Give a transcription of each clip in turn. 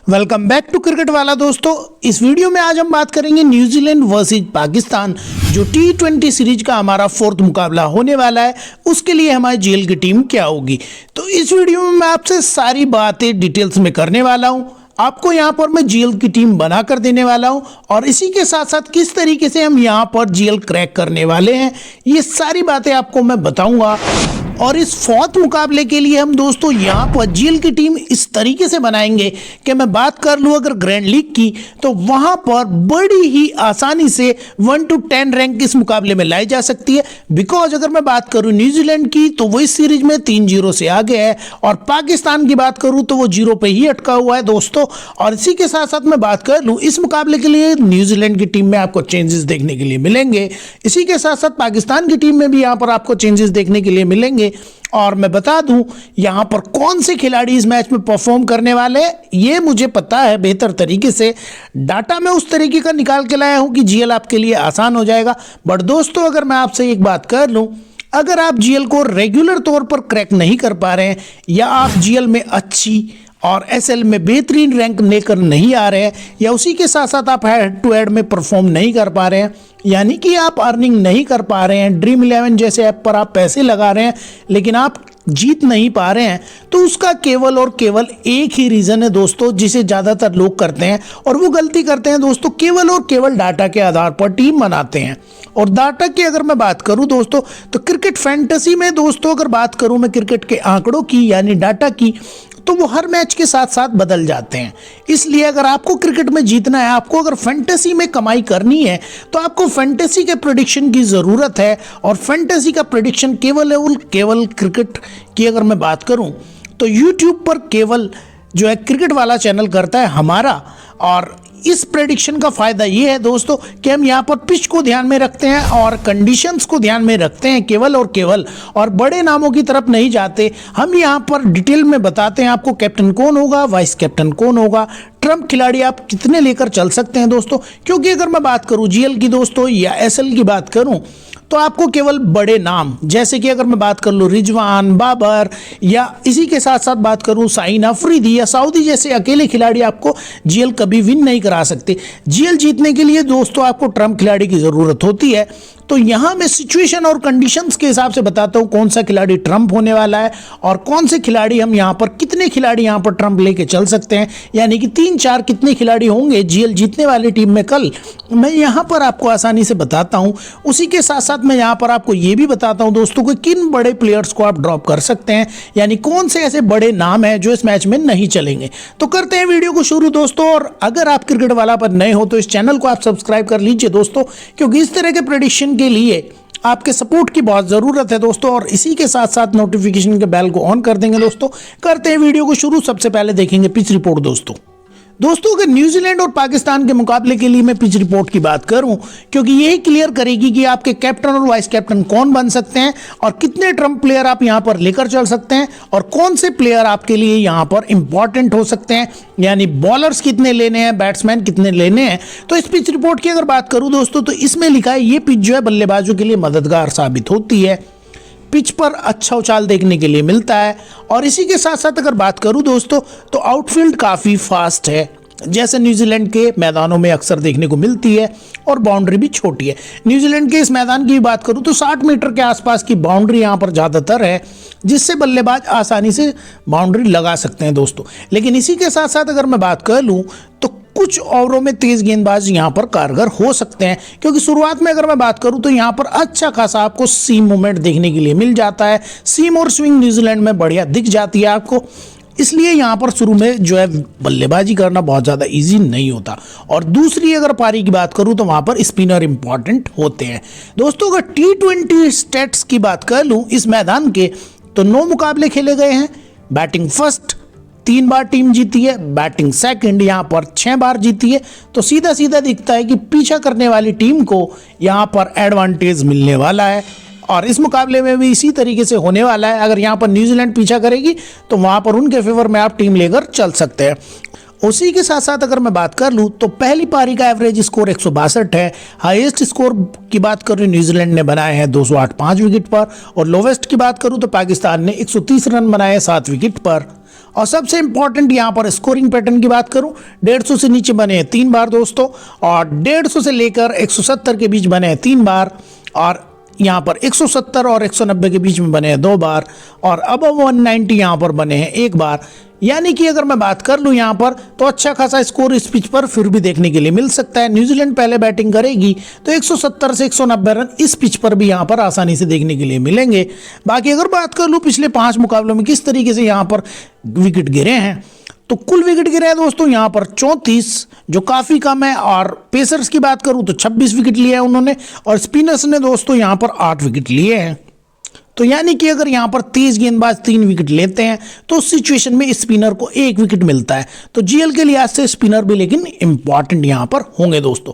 Welcome back to cricket वाला दोस्तों। इस वीडियो में आज हम बात करेंगे न्यूजीलैंड वर्सेस पाकिस्तान, जो T20 सीरीज का हमारा फोर्थ मुकाबला होने वाला है। उसके लिए हमारी जीएल की टीम क्या होगी, तो इस वीडियो में मैं आपसे सारी बातें डिटेल्स में करने वाला हूं। आपको यहां पर मैं जीएल की टीम बना कर देने वाला हूं और इसी के साथ साथ किस तरीके से हम यहां पर जीएल क्रैक करने वाले हैं, ये सारी बातें आपको मैं बताऊंगा। और इस फोर्थ मुकाबले के लिए हम दोस्तों यहाँ पर जीएल की टीम इस तरीके से बनाएंगे कि मैं बात कर लूँ अगर ग्रैंड लीग की, तो वहाँ पर बड़ी ही आसानी से 1 to 10 रैंक इस मुकाबले में लाई जा सकती है। बिकॉज अगर मैं बात करूँ न्यूजीलैंड की, तो वो इस सीरीज में 3-0 से आगे है और पाकिस्तान की बात करूँ तो वो 0 पे ही अटका हुआ है दोस्तों। और इसी के साथ साथ मैं बात कर लूँ इस मुकाबले के लिए न्यूजीलैंड की टीम में आपको चेंजेस देखने के लिए मिलेंगे। इसी के साथ साथ पाकिस्तान की टीम में भी यहाँ पर आपको चेंजेस देखने के लिए मिलेंगे। और मैं बता दूं यहां पर कौन से खिलाड़ी इस मैच में परफॉर्म करने वाले हैं, ये मुझे पता है बेहतर तरीके से। डाटा मैं उस तरीके का निकाल के लाया हूं कि जीएल आपके लिए आसान हो जाएगा। बट दोस्तों अगर मैं आपसे एक बात कर लूं, अगर आप जीएल को रेगुलर तौर पर क्रैक नहीं कर पा रहे हैं या आप जीएल में अच्छी और एसएल में बेहतरीन रैंक लेकर नहीं आ रहे हैं, या उसी के साथ साथ आप हेड टू हेड में परफॉर्म नहीं कर पा रहे हैं, यानी कि आप अर्निंग नहीं कर पा रहे हैं, ड्रीम 11 जैसे ऐप पर आप पैसे लगा रहे हैं लेकिन आप जीत नहीं पा रहे हैं, तो उसका केवल और केवल एक ही रीज़न है दोस्तों, जिसे ज़्यादातर लोग करते हैं। और वो गलती करते हैं दोस्तों, केवल और केवल डाटा के आधार पर टीम बनाते हैं। और डाटा की अगर मैं बात करूं दोस्तों, तो क्रिकेट फैंटेसी में दोस्तों अगर बात करूं मैं क्रिकेट के आंकड़ों की यानी डाटा की, तो वो हर मैच के साथ साथ बदल जाते हैं। इसलिए अगर आपको क्रिकेट में जीतना है, आपको अगर फैंटेसी में कमाई करनी है, तो आपको फैंटेसी के प्रेडिक्शन की ज़रूरत है। और फैंटेसी का प्रेडिक्शन केवल क्रिकेट की अगर मैं बात करूं, तो यूट्यूब पर केवल जो है क्रिकेट वाला चैनल करता है हमारा। और इस प्रेडिक्शन का फ़ायदा ये है दोस्तों कि हम यहाँ पर पिच को ध्यान में रखते हैं और कंडीशंस को ध्यान में रखते हैं केवल और केवल, और बड़े नामों की तरफ नहीं जाते। हम यहाँ पर डिटेल में बताते हैं आपको कैप्टन कौन होगा, वाइस कैप्टन कौन होगा, ट्रम्प खिलाड़ी आप कितने लेकर चल सकते हैं दोस्तों। क्योंकि अगर मैं बात करूँ जीएल की दोस्तों या एसएल की बात करूँ, तो आपको केवल बड़े नाम, जैसे कि अगर मैं बात कर लूँ रिजवान, बाबर, या इसी के साथ साथ बात करूँ साइन अफरीदी या सऊदी जैसे अकेले खिलाड़ी आपको जीएल कभी विन नहीं करा सकते। जीएल जीतने के लिए दोस्तों आपको ट्रम्प खिलाड़ी की ज़रूरत होती है। तो यहाँ मैं सिचुएशन और कंडीशंस के हिसाब से बताता हूँ कौन सा खिलाड़ी ट्रम्प होने वाला है और कौन से खिलाड़ी हम यहाँ पर, कितने खिलाड़ी यहाँ पर ट्रम्प लेके चल सकते हैं, यानी कि 3-4 कितने खिलाड़ी होंगे जीएल जीतने वाली टीम में कल, मैं यहाँ पर आपको आसानी से बताता हूँ। उसी के साथ साथ मैं यहाँ पर आपको ये भी बताता हूँ दोस्तों कि किन बड़े प्लेयर्स को आप ड्रॉप कर सकते हैं, यानी कौन से ऐसे बड़े नाम हैं जो इस मैच में नहीं चलेंगे। तो करते हैं वीडियो को शुरू दोस्तों। और अगर आप क्रिकेट वाला पर नए हो तो इस चैनल को आप सब्सक्राइब कर लीजिए दोस्तों, क्योंकि इस तरह के प्रेडिक्शन के लिए आपके सपोर्ट की बहुत ज़रूरत है दोस्तों। और इसी के साथ साथ नोटिफिकेशन के बेल को ऑन कर देंगे दोस्तों। करते हैं वीडियो को शुरू। सबसे पहले देखेंगे पिच रिपोर्ट दोस्तों। अगर न्यूजीलैंड और पाकिस्तान के मुकाबले के लिए मैं पिच रिपोर्ट की बात करूं, क्योंकि यही क्लियर करेगी कि आपके कैप्टन और वाइस कैप्टन कौन बन सकते हैं और कितने ट्रम्प प्लेयर आप यहां पर लेकर चल सकते हैं और कौन से प्लेयर आपके लिए यहां पर इंपॉर्टेंट हो सकते हैं, यानी बॉलर्स कितने लेने हैं, बैट्समैन कितने लेने हैं। तो इस पिच रिपोर्ट की अगर बात करूं दोस्तों, तो इसमें लिखा है ये पिच जो है बल्लेबाजों के लिए मददगार साबित होती है, पिच पर अच्छा उछाल देखने के लिए मिलता है। और इसी के साथ साथ अगर बात करूं दोस्तों, तो आउटफील्ड काफ़ी फास्ट है, जैसे न्यूजीलैंड के मैदानों में अक्सर देखने को मिलती है, और बाउंड्री भी छोटी है। न्यूजीलैंड के इस मैदान की बात करूं तो 60 मीटर के आसपास की बाउंड्री यहां पर ज़्यादातर है, जिससे बल्लेबाज आसानी से बाउंड्री लगा सकते हैं दोस्तों। लेकिन इसी के साथ साथ अगर मैं बात कर लूँ, तो कुछ ओवरों में तेज गेंदबाज यहां पर कारगर हो सकते हैं, क्योंकि शुरुआत में अगर मैं बात करूं तो यहां पर अच्छा खासा आपको सीम मूवमेंट देखने के लिए मिल जाता है। सीम और स्विंग न्यूजीलैंड में बढ़िया दिख जाती है आपको, इसलिए यहाँ पर शुरू में जो है बल्लेबाजी करना बहुत ज़्यादा इजी नहीं होता। और दूसरी अगर पारी की बात करूँ तो वहाँ पर स्पिनर इंपॉर्टेंट होते हैं दोस्तों। अगर T20 स्टेट्स की बात कर लूँ इस मैदान के, तो 9 मुकाबले खेले गए हैं। बैटिंग फर्स्ट 3 बार टीम जीती है, बैटिंग सेकंड यहाँ पर 6 बार जीती है। तो सीधा सीधा दिखता है कि पीछा करने वाली टीम को यहाँ पर एडवांटेज मिलने वाला है, और इस मुकाबले में भी इसी तरीके से होने वाला है। अगर यहाँ पर न्यूजीलैंड पीछा करेगी तो वहाँ पर उनके फेवर में आप टीम लेकर चल सकते हैं। उसी के साथ साथ अगर मैं बात कर लूँ, तो पहली पारी का एवरेज स्कोर 162 है। हाईएस्ट स्कोर की बात करूँ न्यूजीलैंड ने बनाए हैं 208 5 विकेट पर, और लोवेस्ट की बात करूँ तो पाकिस्तान ने 130 रन बनाए 7 विकेट पर। और सबसे इंपॉर्टेंट यहाँ पर स्कोरिंग पैटर्न की बात करूँ, 150 से नीचे बने हैं 3 बार दोस्तों, और 150 से लेकर 170 के बीच बने हैं 3 बार, और यहाँ पर 170 और 190 के बीच में बने हैं 2 बार, और अबव 190 यहाँ पर बने हैं 1 बार। यानी कि अगर मैं बात कर लूँ यहाँ पर तो अच्छा खासा स्कोर इस पिच पर फिर भी देखने के लिए मिल सकता है। न्यूजीलैंड पहले बैटिंग करेगी तो 170 से 190 रन इस पिच पर भी यहाँ पर आसानी से देखने के लिए मिलेंगे। बाकी अगर बात कर लूँ पिछले 5 मुकाबलों में किस तरीके से यहाँ पर विकेट गिरे हैं, तो कुल विकेट गिरे हैं दोस्तों यहाँ पर 34, जो काफ़ी कम है। और पेसर्स की बात करूँ तो 26 विकेट लिए हैं उन्होंने, और स्पिनर्स ने दोस्तों यहाँ पर 8 विकेट लिए हैं। तो यानी कि अगर यहाँ पर तेज गेंदबाज 3 विकेट लेते हैं तो उस सिचुएशन में स्पिनर को 1 विकेट मिलता है। तो जीएल के लिहाज से स्पिनर भी लेकिन इंपॉर्टेंट यहाँ पर होंगे दोस्तों।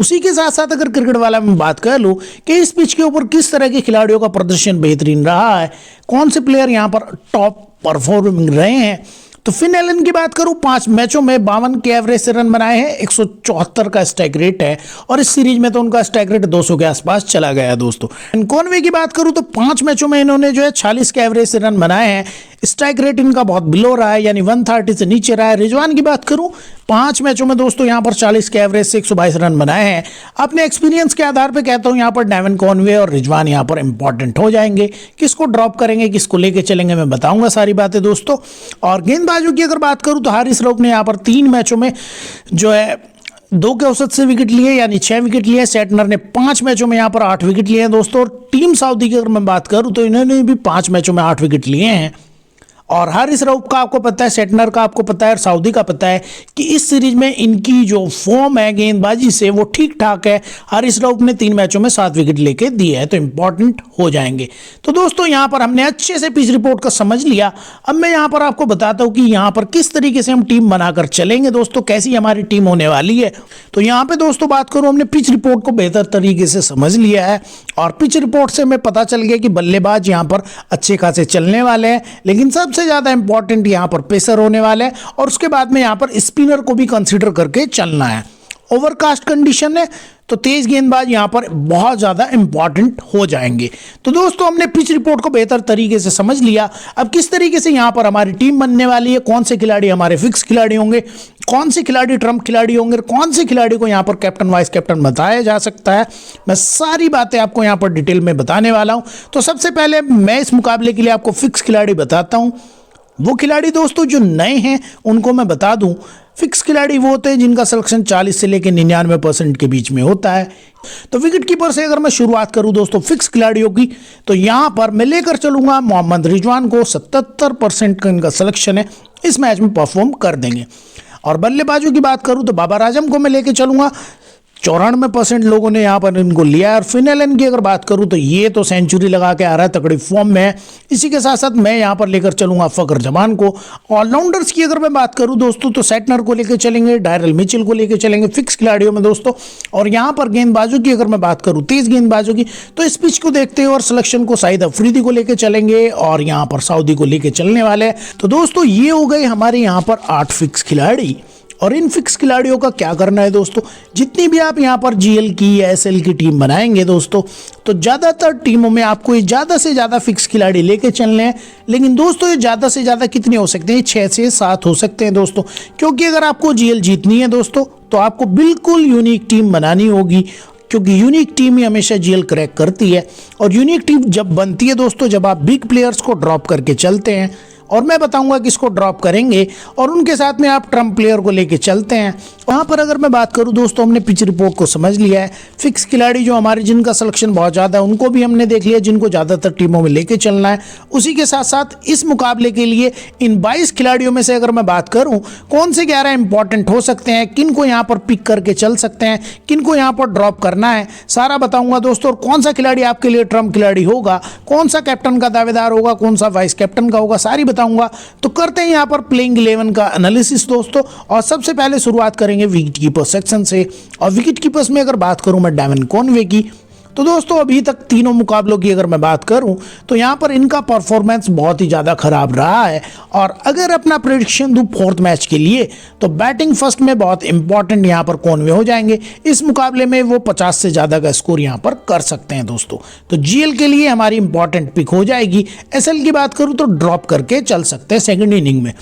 उसी के साथ साथ अगर क्रिकेट वाला में बात कर लूँ कि इस पिच के ऊपर किस तरह के खिलाड़ियों का प्रदर्शन बेहतरीन रहा है, कौन से प्लेयर यहाँ पर टॉप परफॉर्मिंग रहे हैं, तो फिन एलन की बात करूं 5 मैचों में 52 के एवरेज से रन बनाए हैं, 174 का स्ट्राइक रेट है, और इस सीरीज में तो उनका स्ट्राइक रेट 200 के आसपास चला गया दोस्तों। कॉनवे की बात करूं तो 5 मैचों में इन्होंने जो है 46 के एवरेज से रन बनाए हैं, स्ट्राइक रेट इनका बहुत बिलो रहा है, यानी 130 से नीचे रहा है। रिजवान की बात करूं 5 मैचों में दोस्तों यहाँ पर 40 के एवरेज से 122 रन बनाए हैं। अपने एक्सपीरियंस के आधार पर कहता हूँ यहाँ पर डेवन कॉनवे और रिजवान यहाँ पर इंपॉर्टेंट हो जाएंगे। किसको ड्रॉप करेंगे, किसको लेके चलेंगे, मैं बताऊंगा सारी बातें दोस्तों। और गेंदबाजों की अगर बात करूं तो हारिस रऊफ ने यहाँ पर 3 मैचों में जो है 2 के औसत से विकेट लिए, यानी 6 विकेट लिए। सेटनर ने 5 मैचों में यहाँ पर 8 विकेट लिए हैं दोस्तों। और टीम सऊदी की अगर मैं बात करूं तो इन्होंने भी 5 मैचों में 8 विकेट लिए हैं। और हारिस रऊफ का आपको पता है, सेटनर का आपको पता है, और सऊदी का पता है कि इस सीरीज में इनकी जो फॉर्म है गेंदबाजी से वो ठीक ठाक है। हारिस रऊफ ने 3 मैचों में 7 विकेट लेके दिए हैं, तो इंपॉर्टेंट हो जाएंगे। तो दोस्तों यहाँ पर हमने अच्छे से पिच रिपोर्ट का समझ लिया। अब मैं यहाँ पर आपको बताता हूँ कि यहाँ पर किस तरीके से हम टीम बनाकर चलेंगे दोस्तों, कैसी हमारी टीम होने वाली है। तो यहाँ पे दोस्तों बात करूँ, हमने पिच रिपोर्ट को बेहतर तरीके से समझ लिया है, और पिच रिपोर्ट से हमें पता चल गया कि बल्लेबाज यहाँ पर अच्छे खासे चलने वाले हैं, लेकिन सबसे ज़्यादा इंपॉर्टेंट यहाँ पर पेसर होने वाले हैं, और उसके बाद में यहाँ पर स्पिनर को भी कंसीडर करके चलना है। ओवरकास्ट कंडीशन है तो तेज गेंदबाज यहाँ पर बहुत ज़्यादा इंपॉर्टेंट हो जाएंगे। तो दोस्तों हमने पिच रिपोर्ट को बेहतर तरीके से समझ लिया। अब किस तरीके से यहाँ पर हमारी टीम बनने वाली है, कौन से खिलाड़ी हमारे फिक्स खिलाड़ी होंगे, कौन से खिलाड़ी ट्रम्प खिलाड़ी होंगे, कौन से खिलाड़ी को यहाँ पर कैप्टन वाइस कैप्टन बताया जा सकता है, मैं सारी बातें आपको यहाँ पर डिटेल में बताने वाला हूँ। तो सबसे पहले मैं इस मुकाबले के लिए आपको फिक्स खिलाड़ी बताता हूँ। वो खिलाड़ी दोस्तों जो नए हैं उनको मैं बता दूं, फिक्स खिलाड़ी वो होते हैं जिनका सिलेक्शन 40 से लेकर 99% के बीच में होता है। तो विकेट कीपर से अगर मैं शुरुआत करूं दोस्तों फिक्स खिलाड़ियों की, तो यहां पर मैं लेकर चलूंगा मोहम्मद रिजवान को। 77% का इनका सिलेक्शन है, इस मैच में परफॉर्म कर देंगे। और बल्लेबाजों की बात करूं तो बाबर आजम को मैं लेकर चलूंगा, 94% लोगों ने यहाँ पर इनको लिया है। और फिन एलन की अगर बात करूँ तो ये तो सेंचुरी लगा के आ रहा है, तगड़ी फॉर्म में है। इसी के साथ साथ मैं यहाँ पर लेकर चलूंगा फकर जमान को। ऑलराउंडर्स की अगर मैं बात करूँ दोस्तों तो सेटनर को लेकर चलेंगे, डायरल मिचेल को लेकर चलेंगे फिक्स खिलाड़ियों में दोस्तों। और यहाँ पर गेंदबाजों की अगर मैं बात करूँ, तेज गेंदबाजों की, तो इस पिच को देखते हुए और सिलेक्शन को शाहिद अफरीदी को लेकर चलेंगे, और यहाँ पर सऊदी को लेकर चलने वाले हैं। तो दोस्तों ये हो गए हमारे यहाँ पर 8 फिक्स खिलाड़ी। और इन फिक्स खिलाड़ियों का क्या करना है दोस्तों, जितनी भी आप यहाँ पर जीएल की या एसएल की टीम बनाएंगे दोस्तों, तो ज़्यादातर टीमों में आपको ये ज़्यादा से ज़्यादा फिक्स खिलाड़ी लेके चलने हैं। लेकिन दोस्तों ये ज़्यादा से ज़्यादा कितने हो सकते हैं, 6 से 7 हो सकते हैं दोस्तों। क्योंकि अगर आपको जीएल जीतनी है दोस्तों तो आपको बिल्कुल यूनिक टीम बनानी होगी, क्योंकि यूनिक टीम ही हमेशा जीएल क्रैक करती है। और यूनिक टीम जब बनती है दोस्तों, जब आप बिग प्लेयर्स को ड्रॉप करके चलते हैं, और मैं बताऊंगा किसको ड्रॉप करेंगे, और उनके साथ में आप ट्रम्प प्लेयर को लेके चलते हैं। वहाँ पर अगर मैं बात करूँ दोस्तों, हमने पिच रिपोर्ट को समझ लिया है। फिक्स खिलाड़ी जो हमारे जिनका सिलेक्शन बहुत ज़्यादा है उनको भी हमने देख लिया, जिनको ज़्यादातर टीमों में लेके चलना है। उसी के साथ साथ इस मुकाबले के लिए इन 22 खिलाड़ियों में से अगर मैं बात करूँ कौन से 11 इंपॉर्टेंट हो सकते हैं, किन को यहाँ पर पिक करके चल सकते हैं, किन को यहाँ पर ड्रॉप करना है, सारा बताऊँगा दोस्तों। और कौन सा खिलाड़ी आपके लिए ट्रम्प खिलाड़ी होगा, कौन सा कैप्टन का दावेदार होगा, कौन सा वाइस कैप्टन का होगा, सारी बताऊँगा। तो करते हैं यहाँ पर प्लेइंग 11 का एनालिसिस दोस्तों। और सबसे पहले शुरुआत करेंगे विकेट कीपर सेक्शन से। और विकेट कीपर्स में अगर बात करूँ मैं डेवन कॉनवे की, तो दोस्तों अभी तक तीनों मुकाबलों की अगर मैं बात करूं तो यहाँ पर इनका परफॉर्मेंस बहुत ही ज़्यादा खराब रहा है। और अगर अपना प्रेडिक्शन दूं फोर्थ मैच के लिए तो बैटिंग फर्स्ट में बहुत इंपॉर्टेंट यहाँ पर कॉनवे हो जाएंगे। इस मुकाबले में वो 50 से ज़्यादा का स्कोर यहाँ पर कर सकते हैं दोस्तों। तो जीएल के लिए हमारी इंपॉर्टेंट पिक हो जाएगी। एसएल की बात करूँ तो ड्रॉप करके चल सकते हैं सेकेंड इनिंग में।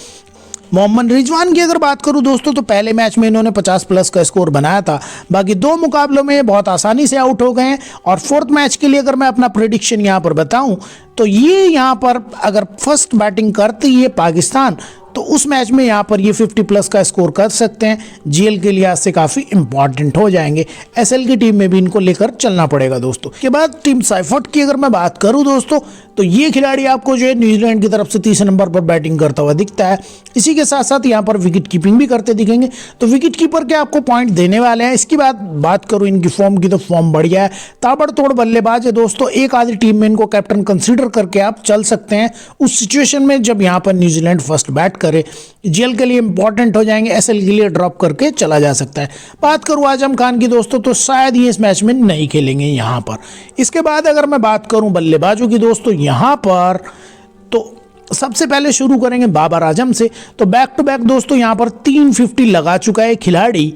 मोहम्मद रिजवान की अगर बात करूं दोस्तों तो पहले मैच में इन्होंने 50 प्लस का स्कोर बनाया था, बाकी दो मुकाबलों में बहुत आसानी से आउट हो गए हैं। और फोर्थ मैच के लिए अगर मैं अपना प्रेडिक्शन यहां पर बताऊं तो ये यहां पर अगर फर्स्ट बैटिंग करती है पाकिस्तान तो उस मैच में यहाँ पर ये 50 प्लस का स्कोर कर सकते हैं। जीएल के लिहाज से काफ़ी इंपॉर्टेंट हो जाएंगे। एसएल की टीम में भी इनको लेकर चलना पड़ेगा दोस्तों। के बाद टीम साइफर्ट की अगर मैं बात करूँ दोस्तों तो ये खिलाड़ी आपको जो है न्यूजीलैंड की तरफ से तीसरे नंबर पर बैटिंग करता हुआ दिखता है। इसी के साथ साथ यहाँ पर विकेट कीपिंग भी करते दिखेंगे। तो विकेट कीपर के आपको पॉइंट देने वाले हैं। इसकी बात करूँ इनकी फॉर्म की तो फॉर्म बढ़िया है, ताबड़तोड़ बल्लेबाज है दोस्तों। एक आधी टीम में इनको कैप्टन कंसीडर करके आप चल सकते हैं उस सिचुएशन में जब यहाँ पर न्यूजीलैंड फर्स्ट बैट करे। जीएल के लिए इंपॉर्टेंट हो जाएंगे, एसएल के लिए ड्रॉप करके चला जा सकता है। बात करूं आजम खान की दोस्तों तो शायद ये इस मैच में नहीं खेलेंगे यहां पर। इसके बाद अगर मैं बात करूं बल्लेबाजों की दोस्तों यहां पर तो सबसे पहले शुरू करेंगे बाबर आजम से। तो बैक टू बैक दोस्तों यहां पर 350 लगा चुका है खिलाड़ी।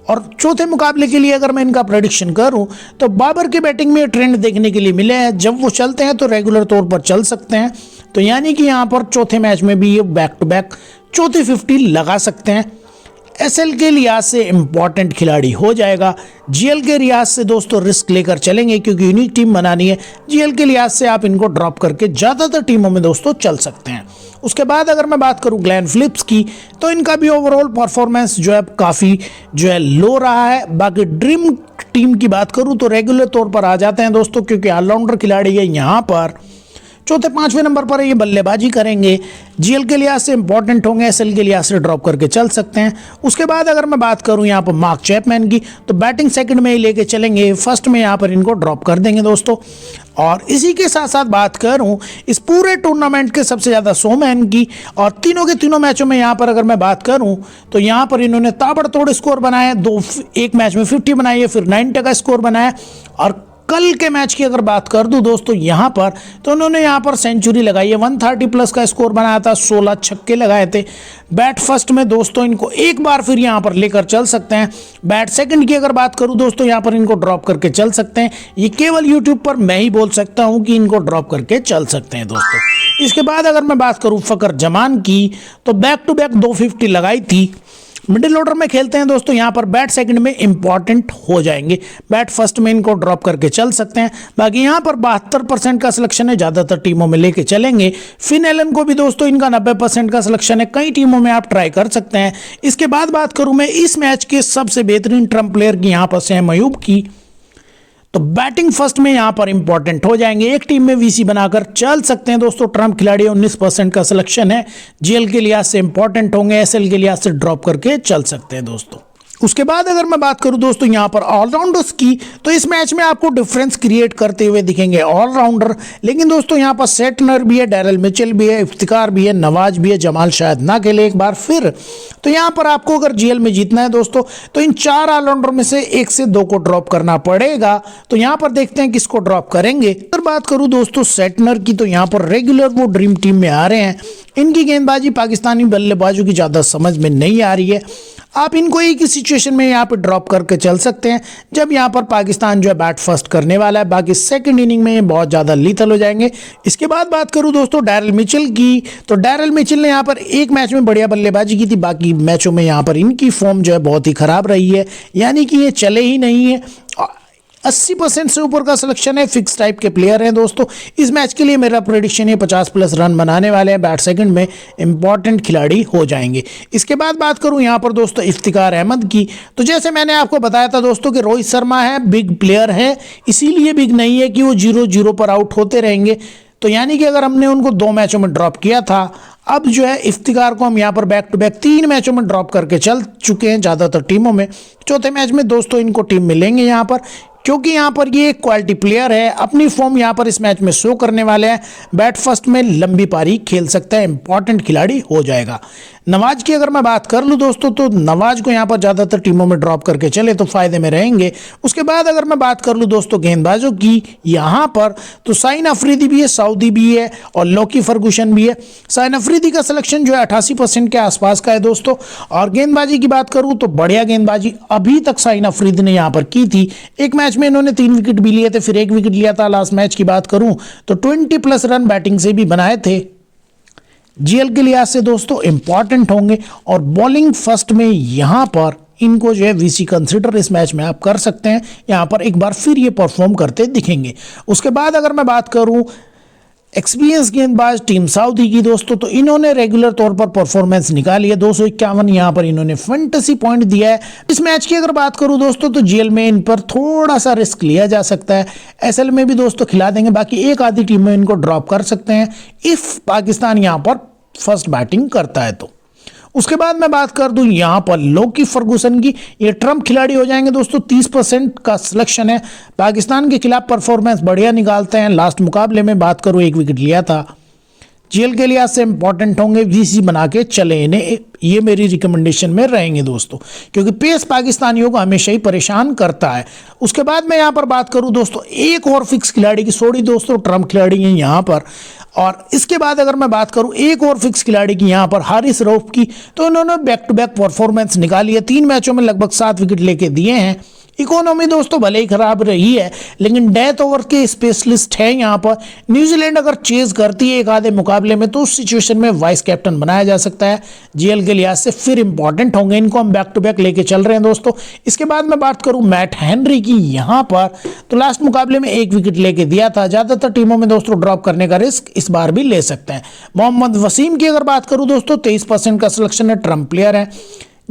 और चौथे मुकाबले के लिए अगर मैं इनका प्रेडिक्शन करूं तो बाबर के बैटिंग में ट्रेंड देखने के लिए मिले हैं। जब वो चलते हैं तो रेगुलर तौर पर चल सकते हैं। तो यानी कि यहां पर चौथे मैच में भी ये बैक टू बैक चौथी 50 लगा सकते हैं। एसएल के लिहाज से इंपॉर्टेंट खिलाड़ी हो जाएगा। जीएल के लिहाज से दोस्तों रिस्क लेकर चलेंगे क्योंकि यूनिक टीम बनानी है। जीएल के लिहाज से आप इनको ड्रॉप करके ज़्यादातर टीमों में दोस्तों चल सकते हैं। उसके बाद अगर मैं बात करूं ग्लेन फिलिप्स की तो इनका भी ओवरऑल परफॉर्मेंस जो है काफ़ी जो है लो रहा है। बाकी ड्रीम टीम की बात करूं तो रेगुलर तौर पर आ जाते हैं दोस्तों क्योंकि ऑलराउंडर खिलाड़ी है। यहाँ पर चौथे पांचवें नंबर पर ये बल्लेबाजी करेंगे। जीएल के लिहाज से इंपॉर्टेंट होंगे, एसएल के लिहाज से ड्रॉप करके चल सकते हैं। उसके बाद अगर मैं बात करूं यहाँ पर मार्क चैपमैन की तो बैटिंग सेकंड में ही लेके चलेंगे, फर्स्ट में यहाँ पर इनको ड्रॉप कर देंगे दोस्तों। और इसी के साथ साथ बात करूं इस पूरे टूर्नामेंट के सबसे ज़्यादा 100 मैन की और तीनों के तीनों मैचों में यहाँ पर अगर मैं बात करूं तो यहाँ पर इन्होंने ताबड़तोड़ स्कोर बनाया। एक मैच में 50 बनाई है, फिर 90 का स्कोर बनाया। और कल के मैच की अगर बात कर दूं दोस्तों यहाँ पर तो उन्होंने यहाँ पर सेंचुरी लगाई है, 130 प्लस का स्कोर बनाया था, 16 छक्के लगाए थे। बैट फर्स्ट में दोस्तों इनको एक बार फिर यहाँ पर लेकर चल सकते हैं। बैट सेकंड की अगर बात करूं दोस्तों यहाँ पर इनको ड्रॉप करके चल सकते हैं। ये केवल यूट्यूब पर मैं ही बोल सकता हूँ कि इनको ड्रॉप करके चल सकते हैं दोस्तों। इसके बाद अगर मैं बात करूँ फकर जमान की तो बैक टू बैक 250 लगाई थी। मिडिल ऑर्डर में खेलते हैं दोस्तों यहाँ पर बैट सेकंड में इंपॉर्टेंट हो जाएंगे, बैट फर्स्ट में इनको ड्रॉप करके चल सकते हैं। बाकी यहाँ पर 72% का सिलेक्शन है, ज़्यादातर टीमों में लेके चलेंगे। फिन एलन को भी दोस्तों इनका 90% का सिलेक्शन है, कई टीमों में आप ट्राई कर सकते हैं। इसके बाद बात करूँ मैं इस मैच के सबसे बेहतरीन ट्रम्प प्लेयर की यहाँ पर सैम अयूब की तो बैटिंग फर्स्ट में यहां पर इंपॉर्टेंट हो जाएंगे। एक टीम में वीसी बनाकर चल सकते हैं दोस्तों। ट्रम्प खिलाड़ी 19% का सिलेक्शन है, जीएल के लिहाज से इंपॉर्टेंट होंगे, एसएल के लिहाज से ड्रॉप करके चल सकते हैं दोस्तों। उसके बाद अगर मैं बात करूं दोस्तों यहाँ पर ऑलराउंडर्स की तो इस मैच में आपको डिफरेंस क्रिएट करते हुए दिखेंगे ऑलराउंडर। लेकिन दोस्तों यहाँ पर सेटनर भी है, डैरल मिचेल भी है, इफ्तिकार भी है, नवाज भी है, जमाल शायद ना खेले एक बार फिर। तो यहाँ पर आपको अगर जीएल में जीतना है दोस्तों तो इन 4 ऑलराउंडर में से 1 से 2 को ड्रॉप करना पड़ेगा। तो यहाँ पर देखते हैं किसको ड्रॉप करेंगे। अगर बात करूँ दोस्तों सेटनर की तो यहाँ पर रेगुलर वो ड्रीम टीम में आ रहे हैं। इनकी गेंदबाजी पाकिस्तानी बल्लेबाजों की ज़्यादा समझ में नहीं आ रही है। आप इनको एक ही सिचुएशन में यहाँ पे ड्रॉप करके चल सकते हैं जब यहाँ पर पाकिस्तान जो है बैट फर्स्ट करने वाला है। बाकी सेकंड इनिंग में ये बहुत ज़्यादा लीथल हो जाएंगे। इसके बाद बात करूँ दोस्तों डैरल मिचेल की तो डैरल मिचेल ने यहाँ पर एक मैच में बढ़िया बल्लेबाजी की थी, बाकी मैचों में यहाँ पर इनकी फॉर्म जो है बहुत ही ख़राब रही है, यानी कि ये चले ही नहीं है। 80% से ऊपर का सिलेक्शन है, फिक्स टाइप के प्लेयर हैं दोस्तों। इस मैच के लिए मेरा प्रेडिक्शन है 50 प्लस रन बनाने वाले हैं, बैट सेकंड में इंपॉर्टेंट खिलाड़ी हो जाएंगे। इसके बाद बात करूं यहाँ पर दोस्तों इफ्तिकार अहमद की तो जैसे मैंने आपको बताया था दोस्तों कि रोहित शर्मा है, बिग प्लेयर है, इसीलिए बिग नहीं है कि वो 0-0 पर आउट होते रहेंगे। तो यानी कि अगर हमने उनको 2 मैचों में ड्रॉप किया था, अब जो है इफ्तिकार को हम यहाँ पर बैक टू बैक 3 मैचों में ड्रॉप करके चल चुके हैं ज़्यादातर टीमों में। चौथे मैच में दोस्तों इनको टीम मिलेंगे यहाँ पर क्योंकि यहाँ पर ये एक क्वालिटी प्लेयर है, अपनी फॉर्म यहाँ पर इस मैच में शो करने वाले हैं। बैट फर्स्ट में लंबी पारी खेल सकता है, इंपॉर्टेंट खिलाड़ी हो जाएगा। नवाज की अगर मैं बात कर लूँ दोस्तों, तो नवाज को यहाँ पर ज़्यादातर टीमों में ड्रॉप करके चले तो फायदे में रहेंगे। उसके बाद अगर मैं बात कर लूँ दोस्तों गेंदबाजों की, यहाँ पर तो साइन अफरीदी भी है, सऊदी भी है और लोकी फर्गूसन भी है। साइन अफरीदी का सिलेक्शन जो है 88% के आसपास का है दोस्तों। और गेंदबाजी की बात करूँ तो बढ़िया गेंदबाजी अभी तक साइन अफरीदी ने यहाँ पर की थी। एक मैच में इन्होंने 3 विकेट भी लिए थे, फिर 1 विकेट लिया था। लास्ट मैच की बात करूं तो 20+ रन बैटिंग से भी बनाए थे। जीएल के लिहाज से दोस्तों इंपॉर्टेंट होंगे। और बॉलिंग फर्स्ट में यहां पर इनको जो है वीसी कंसिडर इस मैच में आप कर सकते हैं। यहां पर एक बार फिर ये परफॉर्म करते दिखेंगे। उसके बाद अगर मैं बात करूं एक्सपीरियंस गेंदबाज टीम सऊदी की दोस्तों, तो इन्होंने रेगुलर तौर पर परफॉर्मेंस निकाली है। 251 यहां पर इन्होंने फैंटेसी पॉइंट दिया है। इस मैच की अगर बात करूं दोस्तों, तो जीएल में इन पर थोड़ा सा रिस्क लिया जा सकता है। एसएल में भी दोस्तों खिला देंगे, बाकी एक आधी टीम में इनको ड्रॉप कर सकते हैं इफ पाकिस्तान यहां पर फर्स्ट बैटिंग करता है तो। उसके बाद मैं बात कर दूं यहां पर लोकी फर्गूसन की, ये ट्रम्प खिलाड़ी हो जाएंगे दोस्तों। 30% का सिलेक्शन है। पाकिस्तान के खिलाफ परफॉर्मेंस बढ़िया निकालते हैं। लास्ट मुकाबले में बात करूं 1 विकेट लिया था। जीएल के लिहाज से इंपॉर्टेंट होंगे, वीसी बना के चले इन्हें, ये मेरी रिकमेंडेशन में रहेंगे दोस्तों, क्योंकि पेस पाकिस्तानियों को हमेशा ही परेशान करता है। उसके बाद मैं यहाँ पर बात करूँ दोस्तों एक और फिक्स खिलाड़ी की, सॉरी दोस्तों ट्रम्प खिलाड़ी हैं यहाँ पर। और इसके बाद अगर मैं बात करूं एक और फिक्स खिलाड़ी की यहाँ पर हारिस रऊफ की, तो इन्होंने बैक टू बैक परफॉर्मेंस निकाली है। 3 मैचों में लगभग 7 विकेट लेके दिए हैं। इकोनॉमी दोस्तों भले ही खराब रही है, लेकिन डेथ ओवर के स्पेशलिस्ट हैं यहाँ पर। न्यूजीलैंड अगर चेज करती है एक आधे मुकाबले में, तो उस सिचुएशन में वाइस कैप्टन बनाया जा सकता है। जीएल के लिहाज से फिर इंपॉर्टेंट होंगे, इनको हम बैक टू बैक लेके चल रहे हैं दोस्तों। इसके बाद मैं बात करूं मैट हेनरी की यहाँ पर, तो लास्ट मुकाबले में 1 विकेट लेके दिया था। ज्यादातर टीमों में दोस्तों ड्रॉप करने का रिस्क इस बार भी ले सकते हैं। मोहम्मद वसीम की अगर बात करूं दोस्तों, 23% का सिलेक्शन है, ट्रम्प प्लेयर है।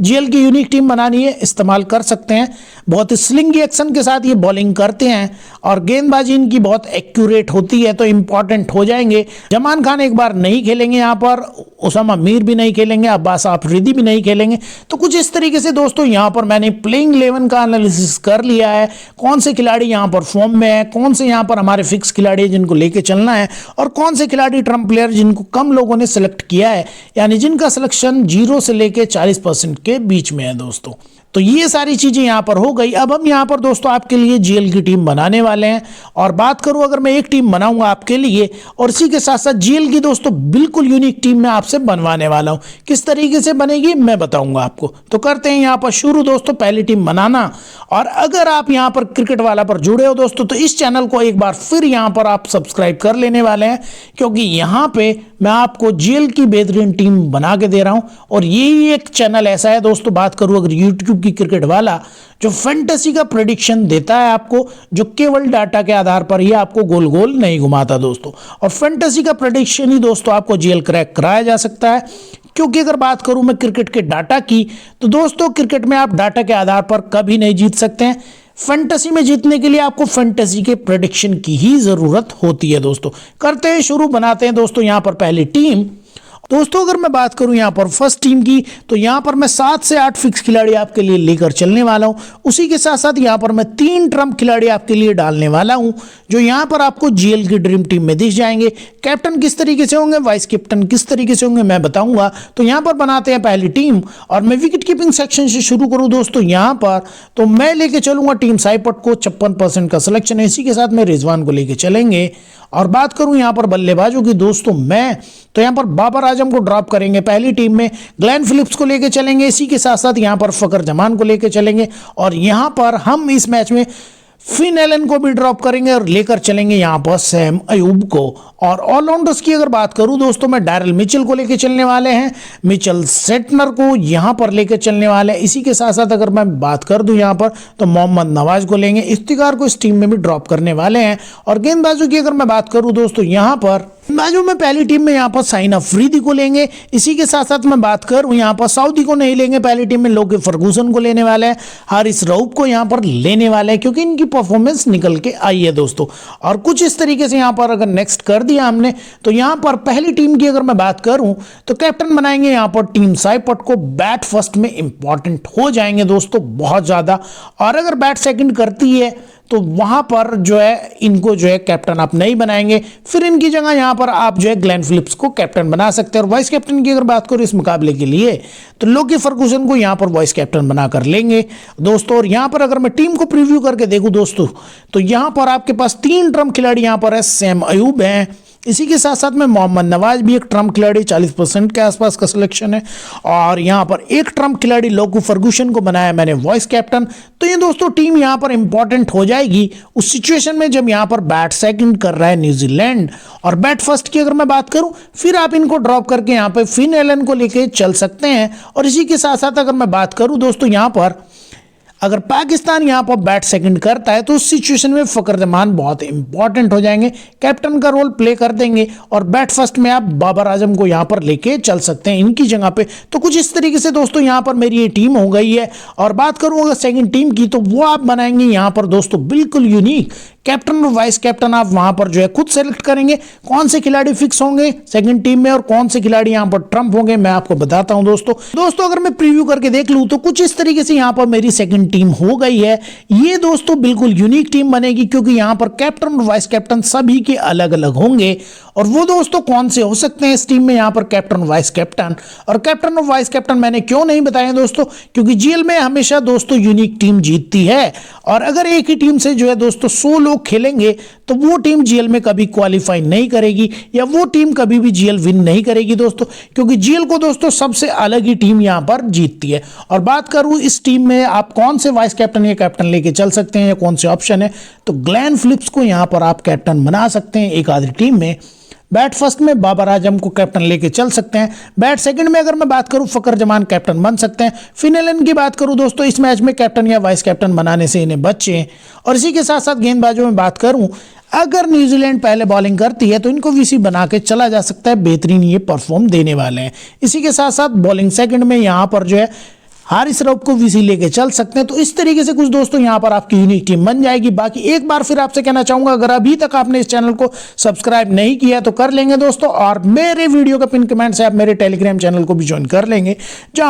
जीएल की यूनिक टीम बनानी है, इस्तेमाल कर सकते हैं। बहुत स्लिंगी एक्शन के साथ ये बॉलिंग करते हैं और गेंदबाजी इनकी बहुत एक्यूरेट होती है, तो इंपॉर्टेंट हो जाएंगे। जमान खान एक बार नहीं खेलेंगे यहाँ पर, उसामा मीर भी नहीं खेलेंगे, अब्बास आफरीदी भी नहीं खेलेंगे। तो कुछ इस तरीके से दोस्तों यहाँ पर मैंने प्लेइंग 11 का एनालिसिस कर लिया है। कौन से खिलाड़ी यहाँ पर फॉर्म में है, कौन से यहाँ पर हमारे फिक्स खिलाड़ी जिनको लेके चलना है, और कौन से खिलाड़ी ट्रम्प प्लेयर जिनको कम लोगों ने सेलेक्ट किया है, यानी जिनका सिलेक्शन 0 से लेके 40% के बीच में है दोस्तों। तो ये सारी चीजें यहां पर हो गई। अब हम यहां पर दोस्तों आपके लिए जीएल की टीम बनाने वाले हैं। और बात करूं अगर मैं एक टीम बनाऊंगा आपके लिए, और इसी के साथ साथ जीएल की दोस्तों बिल्कुल यूनिक टीम मैं आपसे बनवाने वाला हूं। किस तरीके से बनेगी मैं बताऊंगा आपको। तो करते हैं यहां पर शुरू दोस्तों पहली टीम बनाना। और अगर आप यहां पर क्रिकेट वाला पर जुड़े हो दोस्तों, तो इस चैनल को एक बार फिर यहां पर आप सब्सक्राइब कर लेने वाले हैं, क्योंकि यहां पे मैं आपको जीएल की बेहतरीन टीम बना के दे रहा हूं। और यही एक चैनल ऐसा है दोस्तों, बात करूं अगर यूट्यूब की क्रिकेट वाला, जो फैंटेसी का प्रेडिक्शन देता है आपको, जो केवल डाटा के आधार पर ही आपको गोल गोल नहीं घुमाता दोस्तों। और फैंटेसी का प्रेडिक्शन ही दोस्तों आपको जीएल क्रैक कराया जा सकता है। क्योंकि अगर बात करूं मैं क्रिकेट के डाटा की, तो दोस्तों क्रिकेट में आप डाटा के आधार पर कभी नहीं जीत सकते हैं। फैंटेसी में जीतने के लिए आपको फैंटेसी के प्रेडिक्शन की ही जरूरत होती है दोस्तों। करते हैं शुरू, बनाते हैं दोस्तों यहां पर पहली टीम। दोस्तों अगर मैं बात करूं यहां पर फर्स्ट टीम की, तो यहां पर मैं 7 से 8 फिक्स खिलाड़ी आपके लिए लेकर चलने वाला हूं। उसी के साथ साथ यहां पर मैं 3 ट्रम्प खिलाड़ी आपके लिए डालने वाला हूं, जो यहां पर आपको जीएल की ड्रीम टीम में दिख जाएंगे। कैप्टन किस तरीके से होंगे, वाइस कैप्टन किस तरीके से होंगे मैं बताऊंगा। तो यहां पर बनाते हैं पहली टीम। और मैं विकेट कीपिंग सेक्शन से शुरू करूं दोस्तों यहां पर, तो मैं लेके चलूंगा टीम साइपट को, 56% का सिलेक्शन है। इसी के साथ में रिजवान को लेके चलेंगे। और बात करूं यहां पर बल्लेबाजों की दोस्तों, मैं तो यहां पर बाबर आजम को ड्रॉप करेंगे पहली टीम में, ग्लेन फिलिप्स को लेके चलेंगे। इसी के साथ साथ यहां पर फकर जमान को लेके चलेंगे। और यहां पर हम इस मैच में फिन एलन को भी ड्रॉप करेंगे और लेकर चलेंगे यहां पर सैम अयूब को। और ऑलराउंडर्स की अगर बात करूं दोस्तों, मैं डैरल मिचेल को लेकर चलने वाले हैं, मिचेल सेटनर को यहां पर लेकर चलने वाले हैं। इसी के साथ साथ अगर मैं बात कर दूं यहां पर, तो मोहम्मद नवाज को लेंगे, इफ्तिकार को इस टीम में भी ड्रॉप करने वाले हैं। और गेंदबाजों की अगर मैं बात करूं दोस्तों, यहां पर गेंदबाजों में पहली टीम में यहां पर साइन अफरीदी को लेंगे। इसी के साथ साथ मैं बात करूं यहां पर सऊदी को नहीं लेंगे पहली टीम में, लोकी फर्गूसन को लेने वाले हैं, हारिस रऊफ को यहां पर लेने वाले हैं, क्योंकि इनकी परफॉर्मेंस निकल के आई है दोस्तों। और कुछ इस तरीके से यहां पर अगर नेक्स्ट कर दिया हमने, तो यहां पर पहली टीम की अगर मैं बात करूं, तो कैप्टन बनाएंगे यहां पर टीम साइपट को। बैट फर्स्ट में इंपॉर्टेंट हो जाएंगे दोस्तों बहुत ज्यादा। और अगर बैट सेकंड करती है, तो वहां पर जो है इनको जो है कैप्टन आप नहीं बनाएंगे, फिर इनकी जगह यहां पर आप जो है ग्लेन फिलिप्स को कैप्टन बना सकते हैं। और वाइस कैप्टन की अगर बात करूं इस मुकाबले के लिए तो लोकी फर्गूसन को यहां पर वाइस कैप्टन बनाकर लेंगे दोस्तों। और यहां पर अगर मैं टीम को प्रीव्यू करके देखूं दोस्तों तो यहां पर आपके पास 3 ट्रम्प खिलाड़ी यहां पर है, सैम अयूब हैं, इसी के साथ साथ में मोहम्मद नवाज भी एक ट्रम्प खिलाड़ी 40% के आसपास का सिलेक्शन है, और यहां पर एक ट्रम्प खिलाड़ी लोकी फर्गूसन को बनाया मैंने वाइस कैप्टन। तो ये दोस्तों टीम यहां पर इंपॉर्टेंट हो जाएगी उस सिचुएशन में जब यहां पर बैट सेकंड कर रहा है न्यूजीलैंड और बैट फर्स्ट की अगर मैं बात करूं, फिर आप इनको ड्रॉप करके यहां पर फिन एलन को लेके चल सकते हैं। और इसी के साथ साथ अगर मैं बात करूं दोस्तों यहां पर अगर पाकिस्तान यहां पर बैट सेकंड करता है तो उस सिचुएशन में फखर जमान बहुत इंपॉर्टेंट हो जाएंगे, कैप्टन का रोल प्ले कर देंगे और बैट फर्स्ट में आप बाबर आजम को यहां पर लेके चल सकते हैं इनकी जगह पे। तो कुछ इस तरीके से दोस्तों यहां पर मेरी ये टीम हो गई है। और बात करूं अगर सेकंड टीम की तो वो आप बनाएंगे यहां पर दोस्तों बिल्कुल यूनिक कैप्टन और वाइस कैप्टन आप वहां पर जो है खुद सेलेक्ट करेंगे कौन से खिलाड़ी फिक्स होंगे सेकंड टीम में और कौन से खिलाड़ी यहां पर ट्रम्प होंगे, मैं आपको बताता हूं दोस्तों अगर मैं प्रीव्यू करके देख लूं तो कुछ इस तरीके से यहां पर मेरी सेकंड टीम हो गई है। ये दोस्तों बिल्कुल यूनिक टीम बनेगी क्योंकि यहां पर कैप्टन और वाइस कैप्टन सभी के अलग अलग होंगे। और वो दोस्तों कौन से हो सकते हैं इस टीम में, यहां पर कैप्टन वाइस कैप्टन, और कैप्टन और वाइस कैप्टन मैंने क्यों नहीं बताया दोस्तों, क्योंकि जीएल में हमेशा दोस्तों यूनिक टीम जीतती है। और अगर एक ही टीम से जो है दोस्तों 100 लोग खेलेंगे तो वो टीम जीएल में कभी क्वालिफाई नहीं करेगी या वो टीम कभी भी जीएल विन नहीं करेगी दोस्तों, क्योंकि जीएल को दोस्तों सबसे अलग ही टीम यहां पर जीतती है। और बात करूं इस टीम में आप कौन से वाइस कैप्टन या कैप्टन लेके चल सकते हैं या कौन से ऑप्शन है, तो ग्लेन फिलिप्स को यहां पर आप कैप्टन बना सकते हैं एक आधी टीम में। बैट फर्स्ट में बाबर आजम को कैप्टन लेके चल सकते हैं। बैट सेकंड में अगर मैं बात करूं फखर जमान कैप्टन बन सकते हैं। फिन एलन की बात करूं दोस्तों इस मैच में कैप्टन या वाइस कैप्टन बनाने से इन्हें बचें। और इसी के साथ साथ गेंदबाजों में बात करूं अगर न्यूजीलैंड पहले बॉलिंग करती है तो इनको वीसी बना के चला जा सकता है, बेहतरीन ये परफॉर्म देने वाले हैं। इसी के साथ साथ बॉलिंग सेकंड में यहां पर जो है हारिस रऊफ को वीसी लेके चल सकते हैं। तो इस तरीके से कुछ दोस्तों यहां पर आपकी यूनिक टीम बन जाएगी। बाकी एक बार फिर आपसे कहना चाहूंगा अगर अभी तक आपने इस चैनल को सब्सक्राइब नहीं किया तो कर लेंगे दोस्तों, और मेरे वीडियो का पिन कमेंट से आप मेरे टेलीग्राम चैनल को भी ज्वाइन कर लेंगे जहां